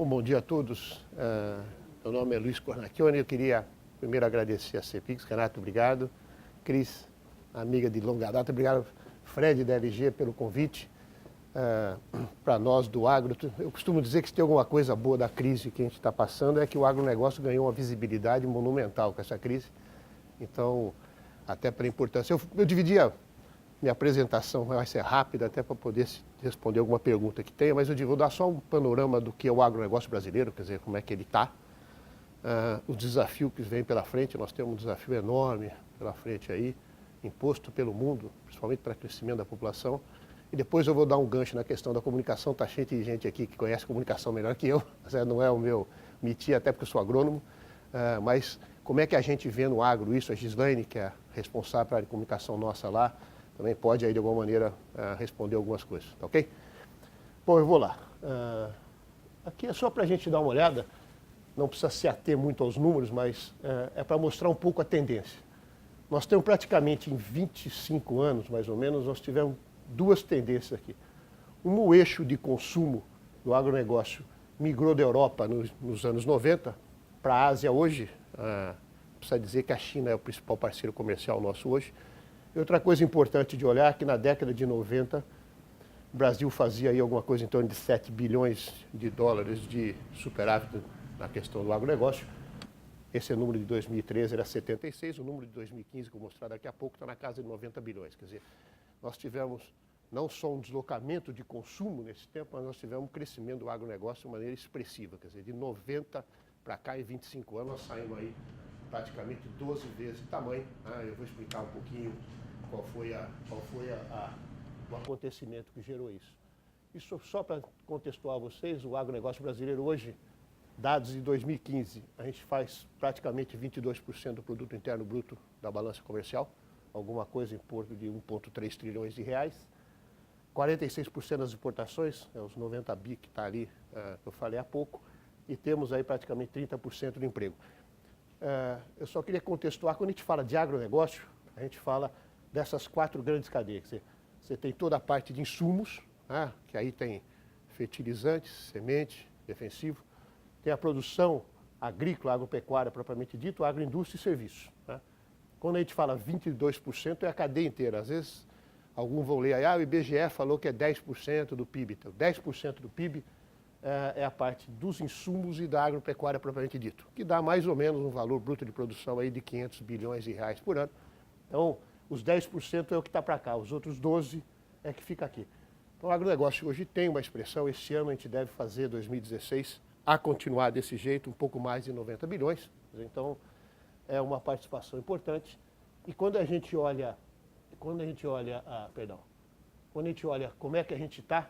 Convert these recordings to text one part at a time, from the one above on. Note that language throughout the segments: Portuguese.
Bom dia a todos. Meu nome é Luiz Cornacchione. Eu queria primeiro agradecer a Cepix. Renato, obrigado. Cris, amiga de longa data, obrigado. Fred, da LG, pelo convite. Para nós do agro, eu costumo dizer que se tem alguma coisa boa da crise que a gente está passando é que o agronegócio ganhou uma visibilidade monumental com essa crise. Então, até pela importância. Eu dividi minha apresentação, vai ser rápida até para poder responder alguma pergunta que tenha, mas eu vou dar só um panorama do que é o agronegócio brasileiro, quer dizer, como é que ele está, os desafios que vêm pela frente. Nós temos um desafio enorme pela frente aí, imposto pelo mundo, principalmente para o crescimento da população. E depois eu vou dar um gancho na questão da comunicação. Está cheio de gente aqui que conhece comunicação melhor que eu, não é o meu métier, até porque eu sou agrônomo, mas como é que a gente vê no agro isso? A Gislaine, que é responsável pela área de comunicação nossa lá, também pode aí de alguma maneira responder algumas coisas, tá ok? Bom, eu vou lá. Aqui é só para a gente dar uma olhada, não precisa se ater muito aos números, mas é para mostrar um pouco a tendência. Nós temos praticamente em 25 anos, mais ou menos, nós tivemos duas tendências aqui. O eixo de consumo do agronegócio migrou da Europa nos anos 90 para a Ásia hoje. Precisa dizer que a China é o principal parceiro comercial nosso hoje. E outra coisa importante de olhar é que na década de 90, o Brasil fazia aí alguma coisa em torno de 7 bilhões de dólares de superávit na questão do agronegócio. Esse número de 2013 era 76, o número de 2015, que eu vou mostrar daqui a pouco, está na casa de 90 bilhões. Quer dizer, nós tivemos não só um deslocamento de consumo nesse tempo, mas nós tivemos um crescimento do agronegócio de maneira expressiva. Quer dizer, de 90 para cá, em 25 anos, nós saímos aí praticamente 12 vezes o tamanho. Eu vou explicar um pouquinho qual foi o acontecimento que gerou isso. Isso só para contextualizar vocês, o agronegócio brasileiro hoje, dados de 2015, a gente faz praticamente 22% do produto interno bruto da balança comercial, alguma coisa em torno de 1,3 trilhões de reais. 46% das exportações, os 90 bi que está ali, que eu falei há pouco, e temos aí praticamente 30% do emprego. Eu só queria contextualizar, quando a gente fala de agronegócio, a gente fala dessas 4 grandes cadeias. Você tem toda a parte de insumos, que aí tem fertilizantes, semente, defensivo, tem a produção agrícola, agropecuária propriamente dito, agroindústria e serviços. Quando a gente fala 22%, é a cadeia inteira. Às vezes, alguns vão ler aí, o IBGE falou que é 10% do PIB. Então, 10% do PIB é a parte dos insumos e da agropecuária propriamente dito, que dá mais ou menos um valor bruto de produção aí de 500 bilhões de reais por ano. Então, os 10% é o que está para cá, os outros 12% é que fica aqui. Então, o agronegócio hoje tem uma expressão, esse ano a gente deve fazer, 2016, a continuar desse jeito, um pouco mais de 90 bilhões. Então, é uma participação importante. E quando a gente olha como é que a gente está,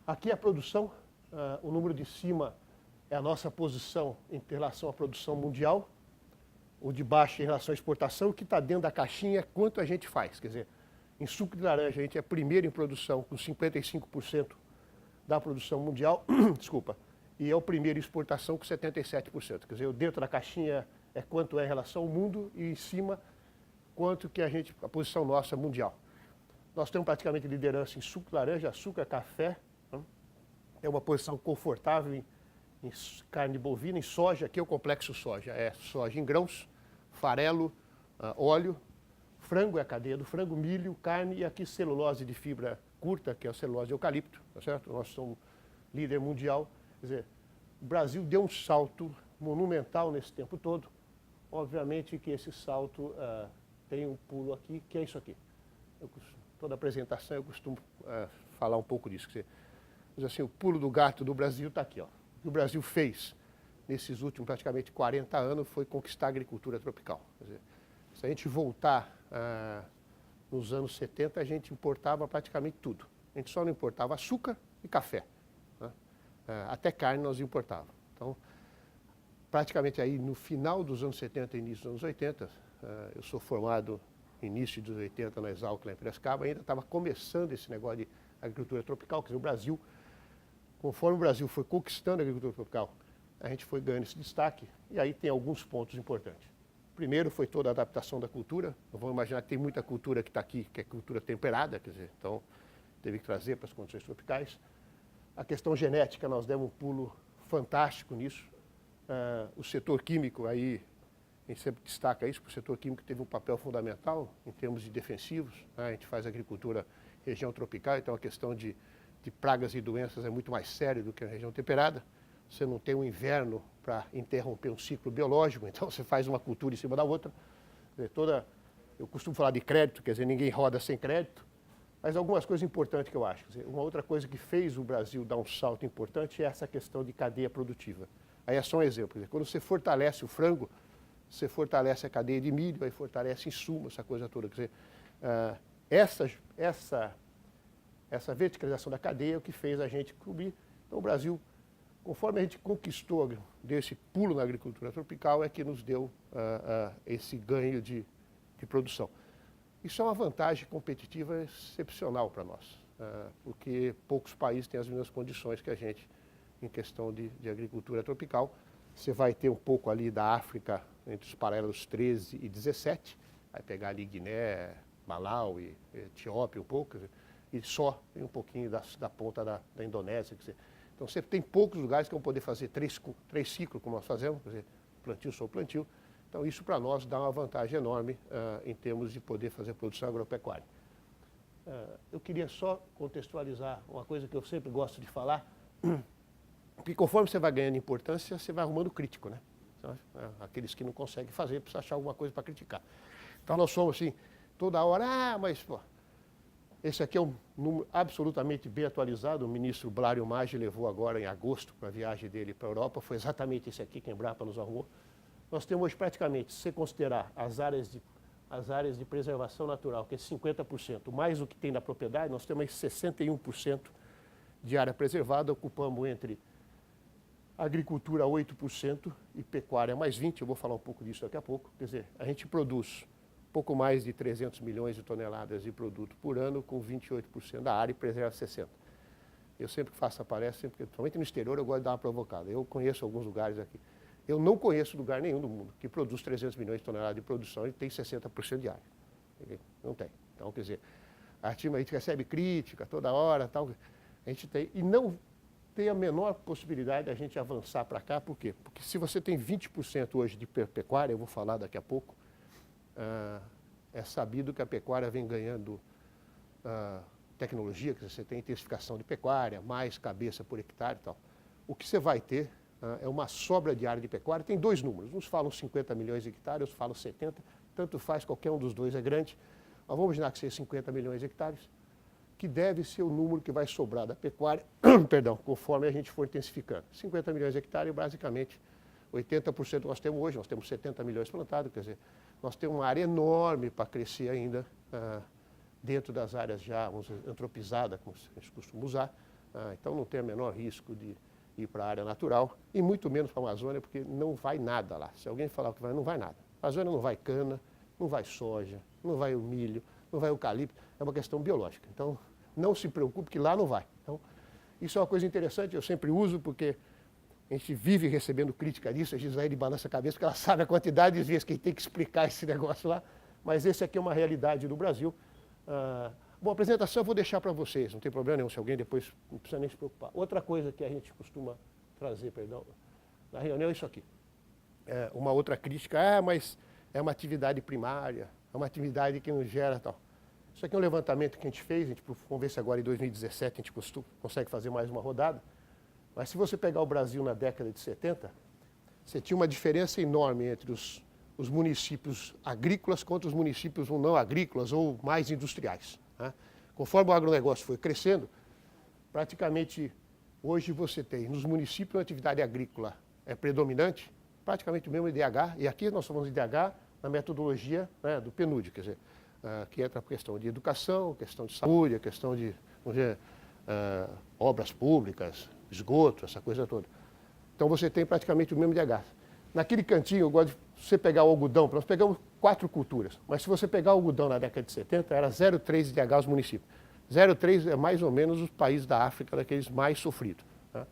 aqui a produção, o número de cima é a nossa posição em relação à produção mundial, o de baixo em relação à exportação, o que está dentro da caixinha é quanto a gente faz. Quer dizer, em suco de laranja a gente é primeiro em produção com 55% da produção mundial, desculpa, e é o primeiro em exportação com 77%. Quer dizer, dentro da caixinha é quanto é em relação ao mundo e em cima quanto que a posição nossa mundial. Nós temos praticamente liderança em suco de laranja, açúcar, café. É uma posição confortável em carne bovina, em soja. Aqui é o complexo soja. É soja em grãos, farelo, óleo, frango é a cadeia do frango, milho, carne e aqui celulose de fibra curta, que é a celulose de eucalipto, tá certo? Nós somos líder mundial. Quer dizer, o Brasil deu um salto monumental nesse tempo todo. Obviamente que esse salto tem um pulo aqui, que é isso aqui. Toda apresentação eu costumo falar um pouco disso. Mas assim, o pulo do gato do Brasil está aqui. Ó. O que o Brasil fez nesses últimos praticamente 40 anos foi conquistar a agricultura tropical. Quer dizer, se a gente voltar nos anos 70, a gente importava praticamente tudo. A gente só não importava açúcar e café. Até carne nós importávamos. Então, praticamente aí no final dos anos 70 e início dos anos 80, eu sou formado início dos 80 na Exalc, lá em Piracicaba, ainda estava começando esse negócio de agricultura tropical, quer dizer, o Brasil, conforme o Brasil foi conquistando a agricultura tropical, a gente foi ganhando esse destaque, e aí tem alguns pontos importantes. Primeiro foi toda a adaptação da cultura, vamos imaginar que tem muita cultura que está aqui, que é cultura temperada, quer dizer, então teve que trazer para as condições tropicais. A questão genética, nós demos um pulo fantástico nisso. O setor químico, aí, a gente sempre destaca isso, porque o setor químico teve um papel fundamental em termos de defensivos. Né? A gente faz agricultura região tropical, então a questão de pragas e doenças é muito mais séria do que na região temperada. Você não tem um inverno para interromper um ciclo biológico, então você faz uma cultura em cima da outra. Eu costumo falar de crédito, quer dizer, ninguém roda sem crédito, mas algumas coisas importantes que eu acho. Quer dizer, uma outra coisa que fez o Brasil dar um salto importante é essa questão de cadeia produtiva. Aí é só um exemplo. Quer dizer, quando você fortalece o frango, você fortalece a cadeia de milho, aí fortalece insumos, essa coisa toda. Quer dizer, essa verticalização da cadeia é o que fez a gente cobrir. Então o Brasil, conforme a gente conquistou desse pulo na agricultura tropical, é que nos deu esse ganho de produção. Isso é uma vantagem competitiva excepcional para nós, porque poucos países têm as mesmas condições que a gente em questão de agricultura tropical. Você vai ter um pouco ali da África, entre os paralelos 13 e 17, vai pegar ali Guiné, Malawi, Etiópia um pouco, e só um pouquinho da ponta da Indonésia. Quer dizer, então você tem poucos lugares que vão poder fazer três ciclos, como nós fazemos, quer dizer, plantio sobre plantio. Então isso para nós dá uma vantagem enorme em termos de poder fazer produção agropecuária. Eu queria só contextualizar uma coisa que eu sempre gosto de falar, porque conforme você vai ganhando importância, você vai arrumando crítico, né? Aqueles que não conseguem fazer, precisam achar alguma coisa para criticar. Então nós somos assim, toda hora, mas pô, esse aqui é um número absolutamente bem atualizado, o ministro Blário Maggi levou agora em agosto para a viagem dele para a Europa, foi exatamente esse aqui que a Embrapa nos arrumou. Nós temos hoje praticamente, se você considerar as áreas de preservação natural, que é 50%, mais o que tem na propriedade, nós temos 61% de área preservada, ocupamos entre agricultura 8% e pecuária mais 20%, eu vou falar um pouco disso daqui a pouco. Quer dizer, a gente produz pouco mais de 300 milhões de toneladas de produto por ano, com 28% da área e preserva 60%. Eu sempre faço essa palestra, principalmente no exterior, eu gosto de dar uma provocada. Eu conheço alguns lugares aqui. Eu não conheço lugar nenhum do mundo que produz 300 milhões de toneladas de produção e tem 60% de área. Não tem. Então, quer dizer, a gente recebe crítica toda hora, tal, a gente tem, e não tem a menor possibilidade da gente avançar para cá. Por quê? Porque se você tem 20% hoje de pecuária, eu vou falar daqui a pouco, é sabido que a pecuária vem ganhando tecnologia, que você tem intensificação de pecuária, mais cabeça por hectare e tal. O que você vai ter é uma sobra de área de pecuária, tem dois números, uns falam 50 milhões de hectares, outros falam 70, tanto faz, qualquer um dos dois é grande, mas vamos imaginar que seja 50 milhões de hectares, que deve ser o número que vai sobrar da pecuária, perdão, conforme a gente for intensificando. 50 milhões de hectares, basicamente, 80% nós temos hoje, nós temos 70 milhões plantados, quer dizer, nós temos uma área enorme para crescer ainda, dentro das áreas já antropizadas, como a gente costuma usar, então não tem o menor risco de ir para a área natural, e muito menos para a Amazônia, porque não vai nada lá. Se alguém falar que vai, não vai nada. A Amazônia não vai cana, não vai soja, não vai o milho, não vai o eucalipto, é uma questão biológica. Então, não se preocupe que lá não vai. Então, isso é uma coisa interessante, eu sempre uso, porque a gente vive recebendo crítica disso, a Gisele balança a cabeça, porque ela sabe a quantidade de vezes que a gente tem que explicar esse negócio lá, mas esse aqui é uma realidade do Brasil. Bom, a apresentação eu vou deixar para vocês, não tem problema nenhum, se alguém depois não precisa nem se preocupar. Outra coisa que a gente costuma trazer, na reunião é isso aqui. Uma outra crítica, mas é uma atividade primária, é uma atividade que não gera tal. Isso aqui é um levantamento que a gente fez, vamos ver se agora em 2017 a gente consegue fazer mais uma rodada, mas se você pegar o Brasil na década de 70, você tinha uma diferença enorme entre os municípios agrícolas contra os municípios não agrícolas ou mais industriais. Né? Conforme o agronegócio foi crescendo, praticamente hoje você tem nos municípios uma atividade agrícola predominante, praticamente o mesmo IDH, e aqui nós somos IDH na metodologia, né, do PNUD, quer dizer, que entra a questão de educação, questão de saúde, a questão de obras públicas, esgoto, essa coisa toda. Então você tem praticamente o mesmo IDH. Naquele cantinho, eu gosto de você pegar o algodão, nós pegamos 4 culturas, mas se você pegar o algodão na década de 70, era 0,3 IDH os municípios. 0,3 é mais ou menos os países da África, daqueles mais sofridos. Tá?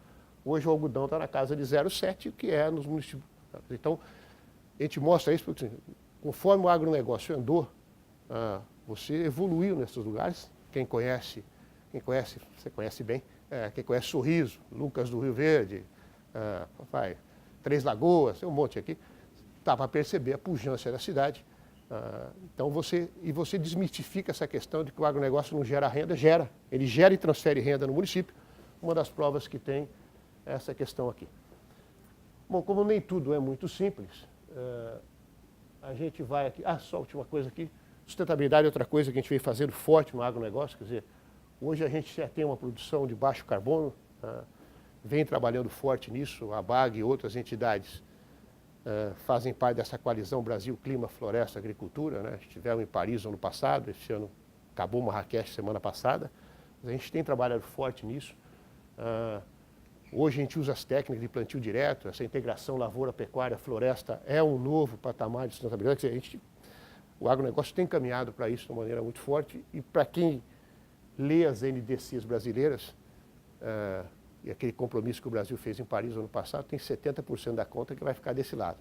Hoje o algodão está na casa de 0,7, que é nos municípios. Então, a gente mostra isso porque, conforme o agronegócio andou, você evoluiu nesses lugares. Quem conhece, você conhece bem, quem conhece Sorriso, Lucas do Rio Verde, Três Lagoas, tem um monte aqui, dá para perceber a pujança da cidade. Então você desmistifica essa questão de que o agronegócio não gera renda, gera. Ele gera e transfere renda no município. Uma das provas que tem é essa questão aqui. Bom, como nem tudo é muito simples, a gente vai aqui... só a última coisa aqui. Sustentabilidade é outra coisa que a gente vem fazendo forte no agronegócio. Quer dizer, hoje a gente já tem uma produção de baixo carbono, vem trabalhando forte nisso, a BAG e outras entidades fazem parte dessa coalizão Brasil, Clima, Floresta, Agricultura, né? Estivemos em Paris ano passado, esse ano acabou Marrakech semana passada. A gente tem trabalhado forte nisso. Hoje a gente usa as técnicas de plantio direto, essa integração lavoura, pecuária, floresta é um novo patamar de sustentabilidade. Quer dizer, o agronegócio tem caminhado para isso de uma maneira muito forte e para quem lê as NDCs brasileiras, e aquele compromisso que o Brasil fez em Paris no ano passado, tem 70% da conta que vai ficar desse lado.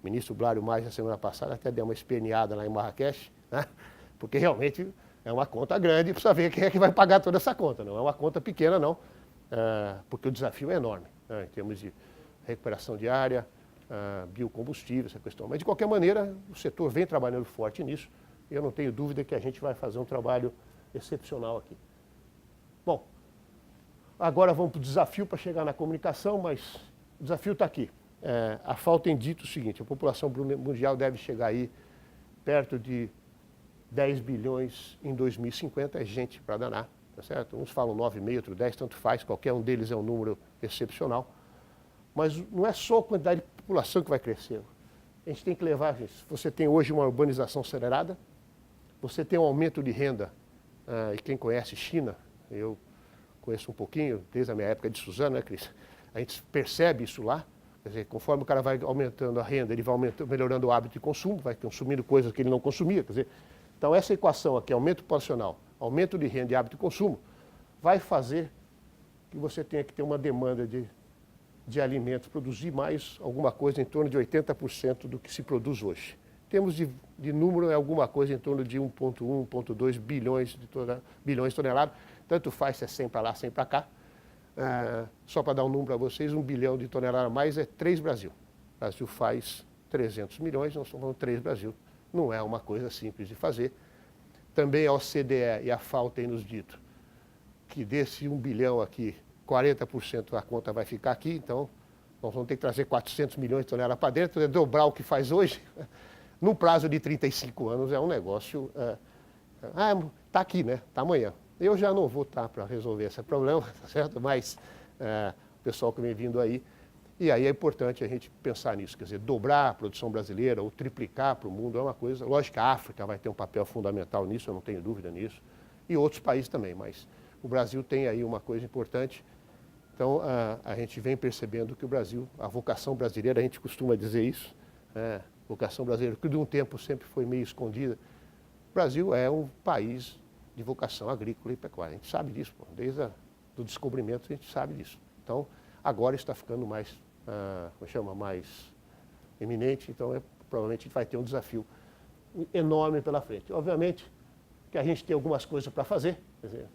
O ministro Blário Mais, na semana passada, até deu uma esperneada lá em Marrakech, né? Porque realmente é uma conta grande, precisa ver quem é que vai pagar toda essa conta. Não é uma conta pequena, não, porque o desafio é enorme, né? Em termos de recuperação de área, biocombustível, essa questão. Mas, de qualquer maneira, o setor vem trabalhando forte nisso e eu não tenho dúvida que a gente vai fazer um trabalho excepcional aqui. Bom, agora vamos para o desafio para chegar na comunicação, mas o desafio está aqui. A FAO tem dito o seguinte: a população mundial deve chegar aí perto de 10 bilhões em 2050, é gente para danar, tá certo? Uns falam 9,5, outros 10, tanto faz, qualquer um deles é um número excepcional. Mas não é só a quantidade de população que vai crescer. A gente tem que levar isso. Você tem hoje uma urbanização acelerada, você tem um aumento de renda, e quem conhece China, eu conheço um pouquinho, desde a minha época de Suzano, né, Cris? A gente percebe isso lá. Quer dizer, conforme o cara vai aumentando a renda, ele vai melhorando o hábito de consumo, vai consumindo coisas que ele não consumia. Quer dizer, então essa equação aqui, aumento populacional, aumento de renda e hábito de consumo, vai fazer que você tenha que ter uma demanda de alimentos, produzir mais alguma coisa em torno de 80% do que se produz hoje. Em termos de número, é alguma coisa em torno de 1,1, 1,2 bilhões de toneladas. Tanto faz se é 100 para lá, 100 para cá. Só para dar um número para vocês, 1 bilhão de toneladas a mais é 3 Brasil. O Brasil faz 300 milhões, nós estamos falando 3 Brasil. Não é uma coisa simples de fazer. Também a OCDE e a FAO têm nos dito que desse 1 bilhão aqui, 40% da conta vai ficar aqui, então nós vamos ter que trazer 400 milhões de toneladas para dentro, dobrar o que faz hoje. Num prazo de 35 anos é um negócio... está aqui, né? Está amanhã. Eu já não vou estar para resolver esse problema, tá certo? Mas o pessoal que vem vindo aí, e aí é importante a gente pensar nisso, quer dizer, dobrar a produção brasileira ou triplicar para o mundo é uma coisa. Lógico que a África vai ter um papel fundamental nisso, eu não tenho dúvida nisso, e outros países também, mas o Brasil tem aí uma coisa importante. Então, a gente vem percebendo que o Brasil, a vocação brasileira, a gente costuma dizer isso, vocação brasileira, que de um tempo sempre foi meio escondida. O Brasil é um país de vocação agrícola e pecuária. A gente sabe disso, desde o descobrimento a gente sabe disso. Então, agora está ficando mais, mais eminente, então provavelmente a gente vai ter um desafio enorme pela frente. Obviamente que a gente tem algumas coisas para fazer, quer dizer,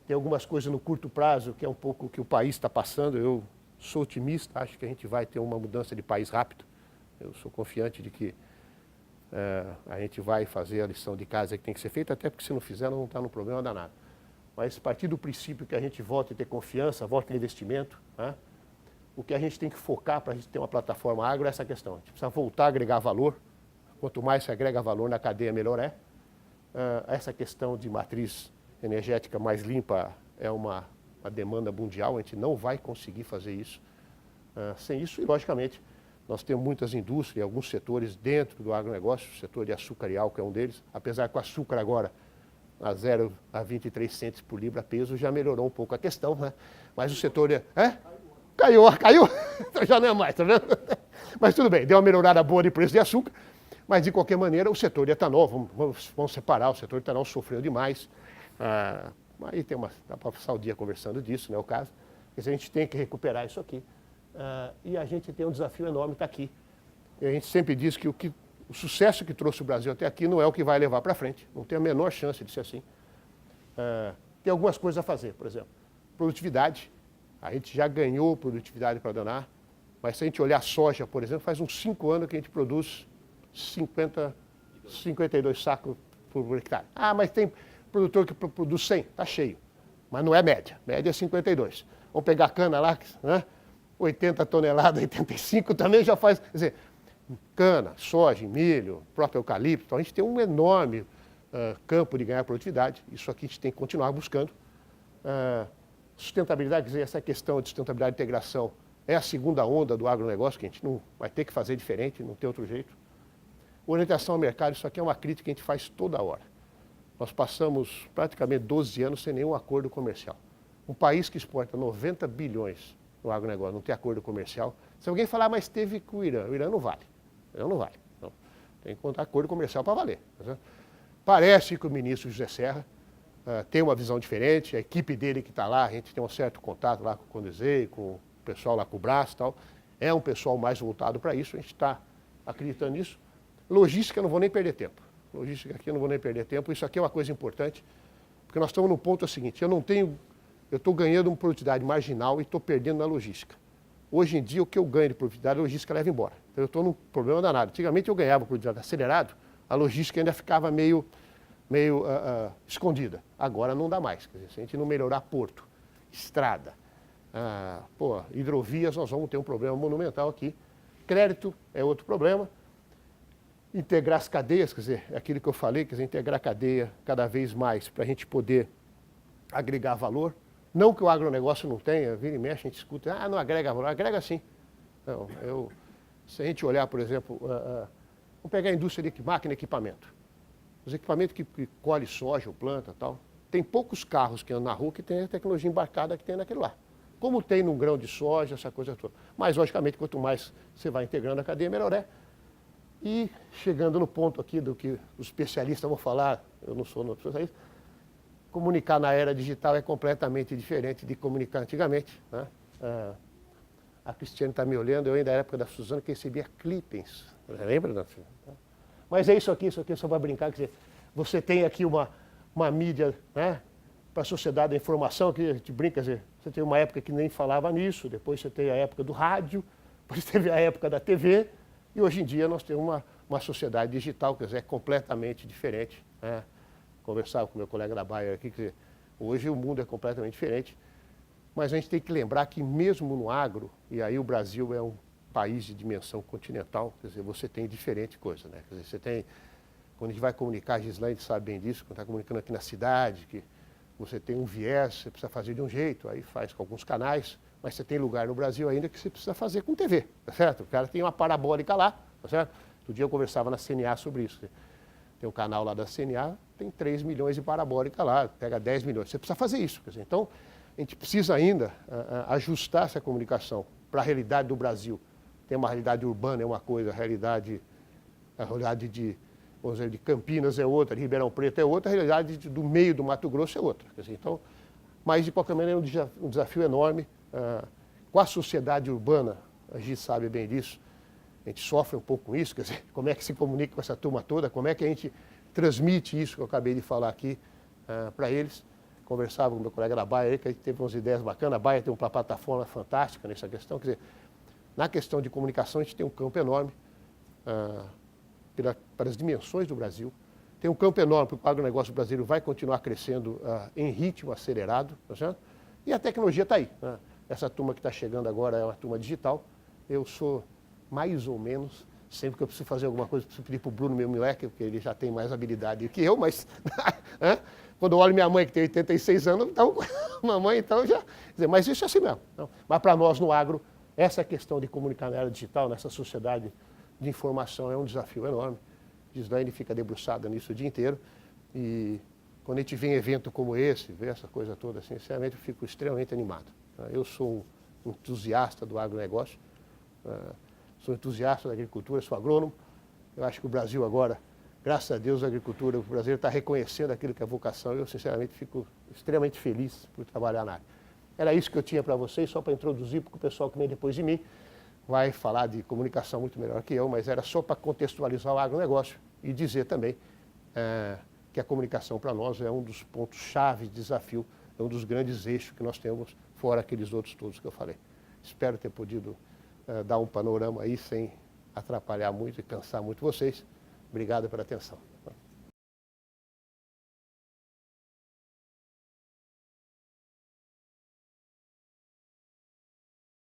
tem algumas coisas no curto prazo, que é um pouco o que o país está passando. Eu sou otimista, acho que a gente vai ter uma mudança de país rápido. Eu sou confiante de que a gente vai fazer a lição de casa que tem que ser feita, até porque se não fizer não está no problema danado. Mas a partir do princípio que a gente volte a ter confiança, volte a investimento, né? O que a gente tem que focar para a gente ter uma plataforma agro é essa questão. A gente precisa voltar a agregar valor. Quanto mais se agrega valor na cadeia, melhor é. Essa questão de matriz energética mais limpa é uma demanda mundial, a gente não vai conseguir fazer isso sem isso. E, logicamente, nós temos muitas indústrias, alguns setores dentro do agronegócio, o setor de açúcar e álcool é um deles, apesar que o açúcar agora, a 0,23 centes por libra peso, já melhorou um pouco a questão, né? Mas o setor... Caiu? Então já não é mais, tá vendo? Mas tudo bem, deu uma melhorada boa de preço de açúcar, mas de qualquer maneira o setor de etanol, vamos separar, o setor de etanol sofreu demais. Aí dá para passar o dia conversando disso, não é o caso. Quer dizer, a gente tem que recuperar isso aqui. E a gente tem um desafio enorme, está aqui. E a gente sempre diz que o sucesso que trouxe o Brasil até aqui não é o que vai levar para frente. Não tem a menor chance de ser assim. Tem algumas coisas a fazer, por exemplo. Produtividade, a gente já ganhou produtividade para danar, mas se a gente olhar a soja, por exemplo, faz uns 5 anos que a gente produz 52 sacos por hectare. Ah, mas tem produtor que produz 100, está cheio. Mas não é média, média é 52. Vamos pegar a cana lá, né? 80 toneladas, 85 também já faz. Quer dizer, cana, soja, milho, próprio eucalipto, então a gente tem um enorme campo de ganhar produtividade. Isso aqui a gente tem que continuar buscando. Sustentabilidade, quer dizer, essa questão de sustentabilidade e integração é a segunda onda do agronegócio, que a gente não vai ter que fazer diferente, não tem outro jeito. Orientação ao mercado, isso aqui é uma crítica que a gente faz toda hora. Nós passamos praticamente 12 anos sem nenhum acordo comercial. Um país que exporta 90 bilhões no agronegócio, não tem acordo comercial. Se alguém falar, mas teve com o Irã não vale. O Irã não vale. Não. Tem que contar acordo comercial para valer. Tá? Parece que o ministro José Serra tem uma visão diferente, a equipe dele que está lá, a gente tem um certo contato lá com o Condizei, com o pessoal lá com o Brás e tal, é um pessoal mais voltado para isso, a gente está acreditando nisso. Logística, eu não vou nem perder tempo. Logística aqui, eu não vou nem perder tempo. Isso aqui é uma coisa importante, porque nós estamos no ponto seguinte, eu estou ganhando uma produtividade marginal e estou perdendo na logística. Hoje em dia, o que eu ganho de produtividade, a logística leva embora. Então, eu estou num problema danado. Antigamente, eu ganhava produtividade acelerado, a logística ainda ficava meio escondida. Agora não dá mais. Quer dizer, se a gente não melhorar porto, estrada, hidrovias, nós vamos ter um problema monumental aqui. Crédito é outro problema. Integrar as cadeias, quer dizer, é aquilo que eu falei, quer dizer, integrar a cadeia cada vez mais para a gente poder agregar valor. Não que o agronegócio não tenha, vira e mexe, a gente escuta, não agrega valor, agrega sim. Não, se a gente olhar, por exemplo, vamos pegar a indústria de máquina e equipamento. Os equipamentos que colhe soja ou planta e tal, tem poucos carros que andam na rua que tem a tecnologia embarcada que tem naquele lá. Como tem num grão de soja, essa coisa toda. Mas, logicamente, quanto mais você vai integrando a cadeia, melhor é. E chegando no ponto aqui do que os especialistas vão falar, eu não sou especialista, comunicar na era digital é completamente diferente de comunicar antigamente. Né? A Cristiane está me olhando, eu ainda da época da Suzana que recebia clippings. Você lembra, não? Mas é isso aqui é só para brincar. Quer dizer, você tem aqui uma mídia, né, para a sociedade da informação, que a gente brinca, quer dizer, você tem uma época que nem falava nisso, depois você tem a época do rádio, depois teve a época da TV, e hoje em dia nós temos uma sociedade digital, quer dizer, é completamente diferente. Né? Conversava com meu colega da Bayer aqui, quer dizer, hoje o mundo é completamente diferente, mas a gente tem que lembrar que mesmo no agro, e aí o Brasil é um país de dimensão continental, quer dizer, você tem diferente coisa, né? Quer dizer, você tem, quando a gente vai comunicar, a Gislaine sabe bem disso, quando está comunicando aqui na cidade, que você tem um viés, você precisa fazer de um jeito, aí faz com alguns canais, mas você tem lugar no Brasil ainda que você precisa fazer com TV, tá certo? O cara tem uma parabólica lá, tá certo? Outro dia eu conversava na CNA sobre isso. Tem um canal lá da CNA, tem 3 milhões de parabólica lá, pega 10 milhões. Você precisa fazer isso. Quer dizer, então, a gente precisa ainda ajustar essa comunicação para a realidade do Brasil. Tem uma realidade urbana, é uma coisa, a realidade de, vamos dizer, de Campinas é outra, de Ribeirão Preto é outra, a realidade do meio do Mato Grosso é outra. Quer dizer, então, mas, de qualquer maneira, é um desafio enorme. Com a sociedade urbana, a gente sabe bem disso, a gente sofre um pouco com isso, quer dizer, como é que se comunica com essa turma toda, como é que a gente transmite isso que eu acabei de falar aqui para eles. Conversava com o meu colega da Bayer, que a gente teve umas ideias bacanas, a Bayer tem uma plataforma fantástica nessa questão, quer dizer, na questão de comunicação a gente tem um campo enorme para as dimensões do Brasil, tem um campo enorme porque o agronegócio brasileiro vai continuar crescendo em ritmo acelerado, tá certo? E a tecnologia está aí. Né? Essa turma que está chegando agora é uma turma digital, eu sou mais ou menos, sempre que eu preciso fazer alguma coisa, preciso pedir para o Bruno, meu moleque, porque ele já tem mais habilidade que eu, mas quando eu olho minha mãe, que tem 86 anos, então, mamãe, então já... Dizer, mas isso é assim mesmo. Não. Mas para nós no agro, essa questão de comunicar na era digital, nessa sociedade de informação, é um desafio enorme. Gislaine fica debruçada nisso o dia inteiro. E quando a gente vê em evento como esse, vê essa coisa toda, sinceramente, eu fico extremamente animado. Eu sou um entusiasta do agronegócio. Sou entusiasta da agricultura, sou agrônomo. Eu acho que o Brasil agora, graças a Deus, a agricultura, o Brasil está reconhecendo aquilo que é vocação. Eu, sinceramente, fico extremamente feliz por trabalhar na área. Era isso que eu tinha para vocês, só para introduzir, porque o pessoal que vem depois de mim vai falar de comunicação muito melhor que eu, mas era só para contextualizar o agronegócio e dizer também que a comunicação para nós é um dos pontos-chave de desafio é um dos grandes eixos que nós temos, fora aqueles outros todos que eu falei. Espero ter podido dar um panorama aí sem atrapalhar muito e cansar muito vocês. Obrigado pela atenção.